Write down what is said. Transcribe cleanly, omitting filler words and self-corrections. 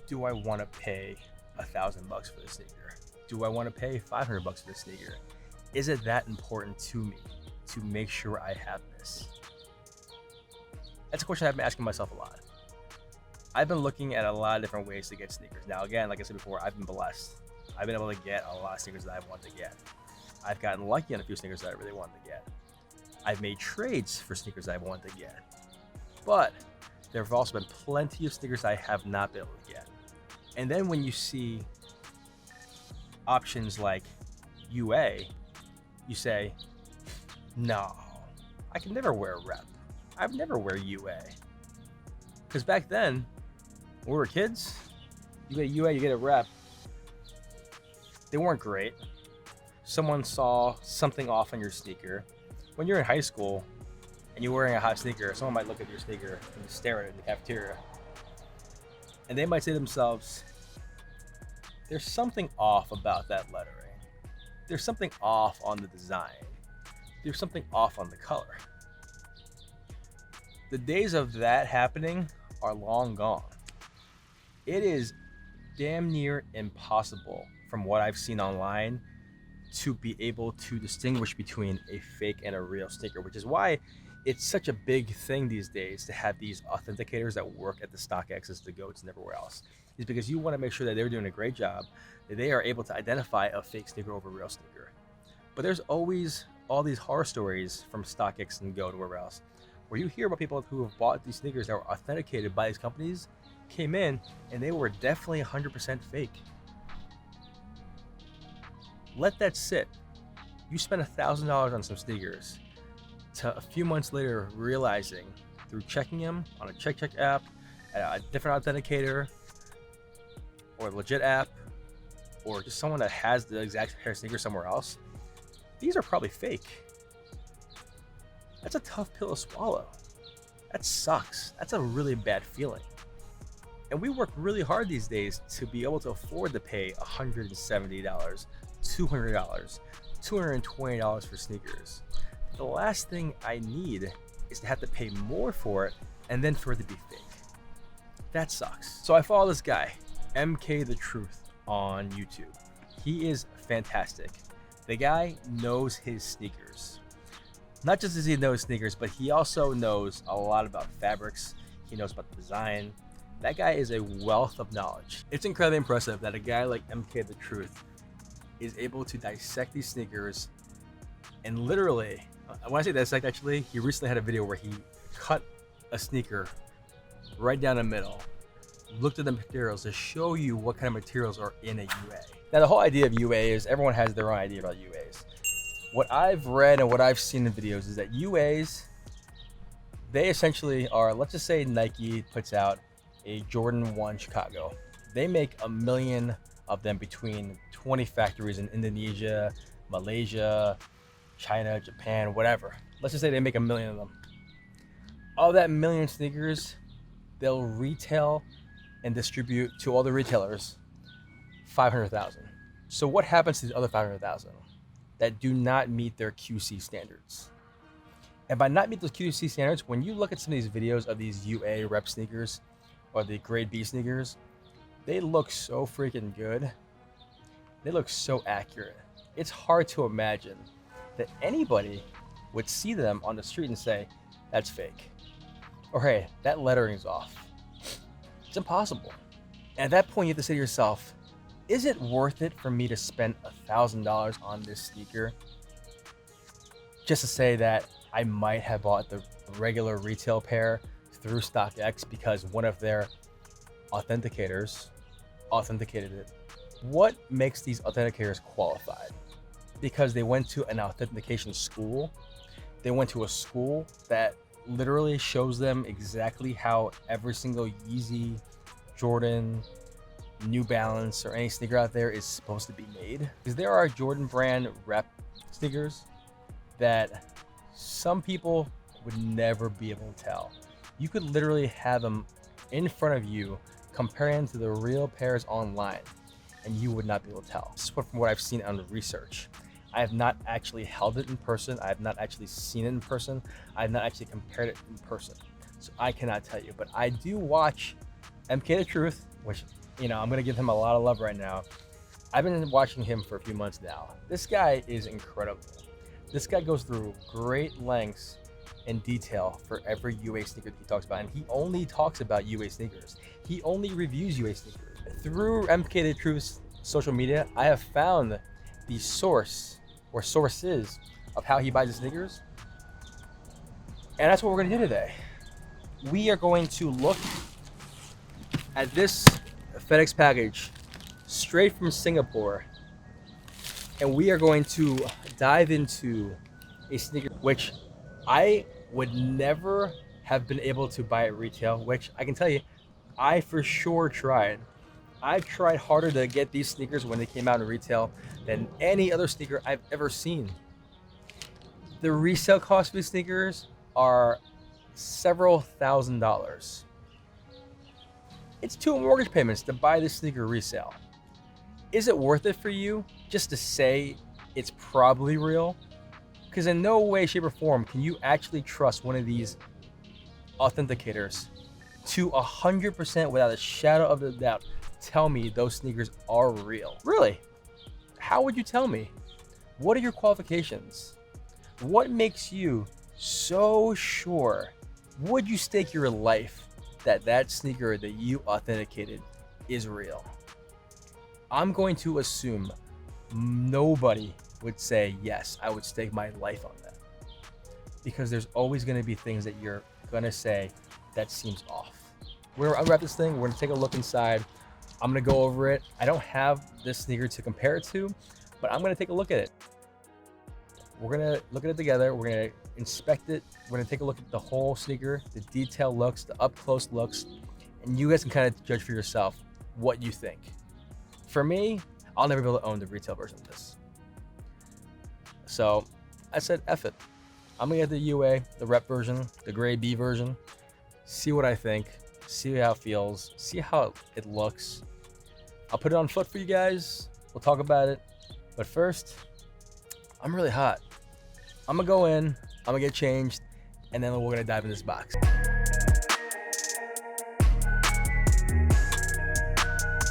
do I want to pay $1,000 for the sneaker? Do I want to pay $500 for the sneaker? Is it that important to me to make sure I have this? That's a question I've been asking myself a lot. I've been looking at a lot of different ways to get sneakers. Now, again, like I said before, I've been blessed. I've been able to get a lot of sneakers that I want to get. I've gotten lucky on a few sneakers that I really wanted to get. I've made trades for sneakers that I wanted to get. But there have also been plenty of sneakers I have not been able to get. And then when you see options like UA, you say, no, I can never wear a rep. I'd never wear UA. Because back then, when we were kids, you get UA, you get a rep. They weren't great. Someone saw something off on your sneaker. When you're in high school and you're wearing a hot sneaker, someone might look at your sneaker and stare at it in the cafeteria. And they might say to themselves, there's something off about that lettering. There's something off on the design. There's something off on the color. The days of that happening are long gone. It is damn near impossible from what I've seen online to be able to distinguish between a fake and a real sneaker, which is why it's such a big thing these days to have these authenticators that work at the StockX's, the GOATs, and everywhere else. Is because you want to make sure that they're doing a great job, that they are able to identify a fake sneaker over a real sneaker. But there's always all these horror stories from StockX and GOAT and wherever else, where you hear about people who have bought these sneakers that were authenticated by these companies, came in, and they were definitely 100% fake. Let that sit. You spent $1,000 on some sneakers to a few months later realizing through checking them on a check app, a different authenticator, or a legit app, or just someone that has the exact pair of sneakers somewhere else, these are probably fake. That's a tough pill to swallow. That sucks. That's a really bad feeling. And we work really hard these days to be able to afford to pay $170, $200, $220 for sneakers. The last thing I need is to have to pay more for it and then for it to be fake. That sucks. So I follow this guy, MK The Truth, on YouTube. He is fantastic. The guy knows his sneakers. Not just does he know his sneakers, but he also knows a lot about fabrics. He knows about the design. That guy is a wealth of knowledge. It's incredibly impressive that a guy like MK The Truth is able to dissect these sneakers and literally, when I say dissect, actually, he recently had a video where he cut a sneaker right down the middle, looked at the materials to show you what kind of materials are in a UA. Now, the whole idea of UA is everyone has their own idea about UAs. What I've read and what I've seen in videos is that UAs, they essentially are, let's just say Nike puts out a Jordan 1 Chicago. They make 1 million of them between 20 factories in Indonesia, Malaysia, China, Japan, whatever. Let's just say they make 1 million of them. Of that 1 million sneakers, they'll retail and distribute to all the retailers 500,000. So what happens to the other 500,000 that do not meet their QC standards? And by not meet those QC standards, when you look at some of these videos of these UA rep sneakers or the grade B sneakers, they look so freaking good. They look so accurate. It's hard to imagine that anybody would see them on the street and say, that's fake. Or hey, that lettering's off. It's impossible. And at that point, you have to say to yourself, is it worth it for me to spend $1,000 on this sneaker just to say that I might have bought the regular retail pair through StockX because one of their authenticators authenticated it? What makes these authenticators qualified? Because they went to an authentication school. They went to a school that literally shows them exactly how every single Yeezy, Jordan, New Balance, or any sneaker out there is supposed to be made. Because there are Jordan brand rep sneakers that some people would never be able to tell. You could literally have them in front of you, comparing them to the real pairs online, and you would not be able to tell. This is from what I've seen on the research. I have not actually held it in person. I have not actually seen it in person. I have not actually compared it in person. So I cannot tell you, but I do watch MK The Truth which, I'm gonna give him a lot of love right now. I've been watching him for a few months now. This guy is incredible. This guy goes through great lengths and detail for every UA sneaker that he talks about, and he only talks about UA sneakers. He only reviews UA sneakers. Through MK the Truth's social media, I have found the source or sources of how he buys his sneakers, and that's what we're gonna do today. We are going to look at this FedEx package straight from Singapore, and we are going to dive into a sneaker which I would never have been able to buy at retail, which I can tell you, I for sure tried. I tried harder to get these sneakers when they came out in retail than any other sneaker I've ever seen. The resale cost of these sneakers are several $1,000s. It's 2 mortgage payments to buy this sneaker resale. Is it worth it for you just to say it's probably real? Because in no way, shape, or form can you actually trust one of these authenticators to 100% without a shadow of a doubt tell me those sneakers are real. Really? How would you tell me? What are your qualifications? What makes you so sure? Would you stake your life that that sneaker that you authenticated is real? I'm going to assume nobody would say, yes, I would stake my life on that. Because there's always going to be things that you're going to say that seems off. I'll wrap this thing. We're going to take a look inside. I'm going to go over it. I don't have this sneaker to compare it to, but I'm going to take a look at it. We're going to look at it together. We're going to inspect it. We're going to take a look at the whole sneaker, the detail looks, the up close looks, and you guys can kind of judge for yourself what you think. For me, I'll never be able to own the retail version of this. So I said, F it. I'm going to get the UA, the rep version, the gray B version, see what I think, see how it feels, see how it looks. I'll put it on foot for you guys. We'll talk about it. But first, I'm really hot. I'm gonna go in, I'm gonna get changed, and then we're gonna dive in this box.